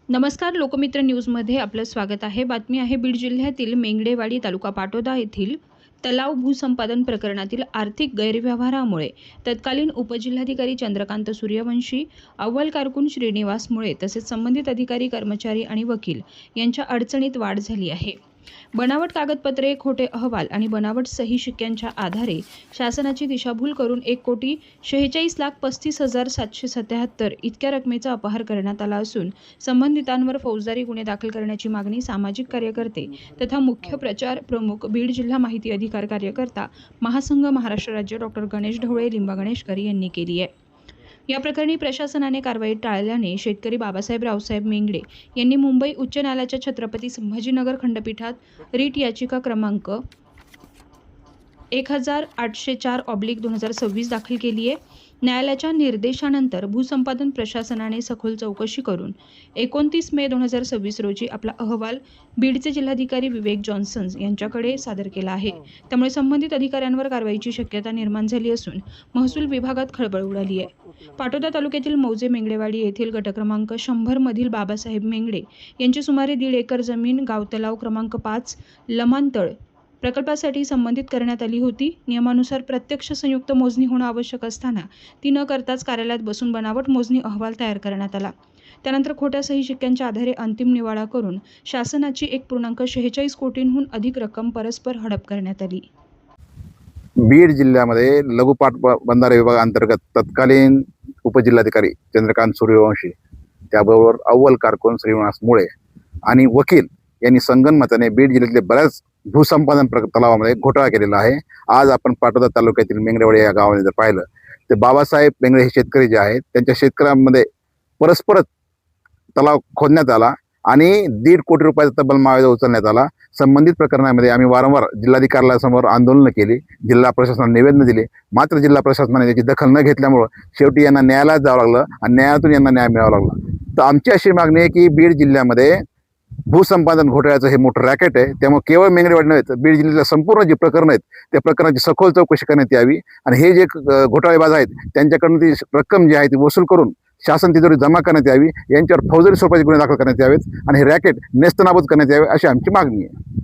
नमस्कार, लोकमित्र न्यूजमध्ये आपलं स्वागत आहे. बातमी आहे बीड जिल्ह्यातील मेंगडेवाडी तालुका पाटोदा येथील तलाव भूसंपादन प्रकरणातील आर्थिक गैरव्यवहारामुळे तत्कालीन उपजिल्हाधिकारी चंद्रकांत सूर्यवंशी, अव्वल कारकून श्रीनिवास मुळे तसेच संबंधित अधिकारी, कर्मचारी आणि वकील यांच्या अडचणीत वाढ झाली आहे. बनावट कागदपत्रे, खोटे अहवाल आणि बनावट सही शिक्क्यांच्या आधारे शासनाची दिशाभूल करून 1,46,35,777 इतक्या रकमेचा अपहार करण्यात आला असून संबंधितांवर फौजदारी गुन्हे दाखल करण्याची मागणी सामाजिक कार्यकर्ते तथा मुख्य प्रचार प्रमुख, बीड जिल्हा माहिती अधिकार कार्यकर्ता, महासंघ महाराष्ट्र राज्य डॉ. गणेश ढवळे लिंबा गणेशकर यांनी केली आहे. या प्रकरणी प्रशासनाने कारवाई टाळल्याने शेतकरी बाबासाहेब रावसाहेब मेंगडे यांनी मुंबई उच्च न्यायालयाच्या छत्रपती संभाजीनगर खंडपीठात रिट याचिका क्रमांक 1804/2026 दाखल केली आहे. न्यायालयाच्या निर्देशानंतर भूसंपादन प्रशासनाने सखोल चौकशी करून 29 मे 2026 रोजी आपला अहवाल बीडचे जिल्हाधिकारी विवेक जॉन्सन यांच्याकडे सादर केला आहे. त्यामुळे संबंधित अधिकाऱ्यांवर कारवाईची शक्यता निर्माण झाली असून महसूल विभागात खळबळ उडाली आहे. पाटोदा तालुक्यातील मौजे मेंगडेवाडी येथील गट क्रमांक 100 मधील बाबासाहेब मेंगडे यांची सुमारे 1.5 एकर जमीन गाव तलाव क्रमांक 5 लमानतळ प्रकल्पासाठी संबंधित करण्यात आली होती. नियमानुसार प्रत्यक्ष संयुक्त मोजणी होणं आवश्यक असताना ती न करताच कार्यालयात बसून बनावट मोजणी अहवाल तयार करण्यात आला. त्यानंतर खोट्या सही शिक्क्यांच्या आधारे अंतिम निवाडा करून शासनाची 1.46 कोटींहून अधिक रक्कम परस्पर हडप करण्यात आली. बीड जिल्ह्यामध्ये लघुपाट बंधारे विभाग अंतर्गत तत्कालीन उपजिल्हाधिकारी चंद्रकांत सूर्यवंशी, त्याबरोबर अव्वल कारकून श्रीनिवास मुळे आणि वकील यांनी संगनमताने बीड जिल्ह्यातले बऱ्याच भूसंपादन तलावामध्ये घोटाळा केलेला आहे. आज आपण पाटोदा तालुक्यातील मेंगडेवाडी या गावाने जर पाहिलं तर बाबासाहेब मेंगडे हे शेतकरी जे आहेत त्यांच्या शेतकऱ्यांमध्ये परस्पर तलाव खोदण्यात आला आणि 1.5 कोटी रुपयाचा तब्बल मावेजा उचलण्यात आला. संबंधित प्रकरणामध्ये आम्ही वारंवार जिल्हाधिकाऱ्यासमोर आंदोलनं केली, जिल्हा प्रशासनाला निवेदन दिले, मात्र जिल्हा प्रशासनाने त्याची दखल न घेतल्यामुळं शेवटी यांना न्यायालयात जावं लागलं आणि न्यायालयातून यांना न्याय मिळावा लागला. तर आमची अशी मागणी आहे की बीड जिल्ह्यामध्ये भूसंपादन घोटाळ्याचं हे मोठं रॅकेट आहे. त्यामुळे केवळ मेंगडेवाडी नव्हे तर बीड जिल्ह्यातल्या संपूर्ण जी प्रकरणं आहेत त्या प्रकरणाची सखोल चौकशी करण्यात यावी आणि हे जे घोटाळेबाज आहेत त्यांच्याकडून ती रक्कम जी आहे ती वसूल करून शासन तिजोरी जमा करण्यात यावी, यांच्यावर फौजदारी स्वरूपाचे गुन्हे दाखल करण्यात यावेत आणि हे रॅकेट नेस्तनाबूत करण्यात यावे अशी आमची मागणी आहे.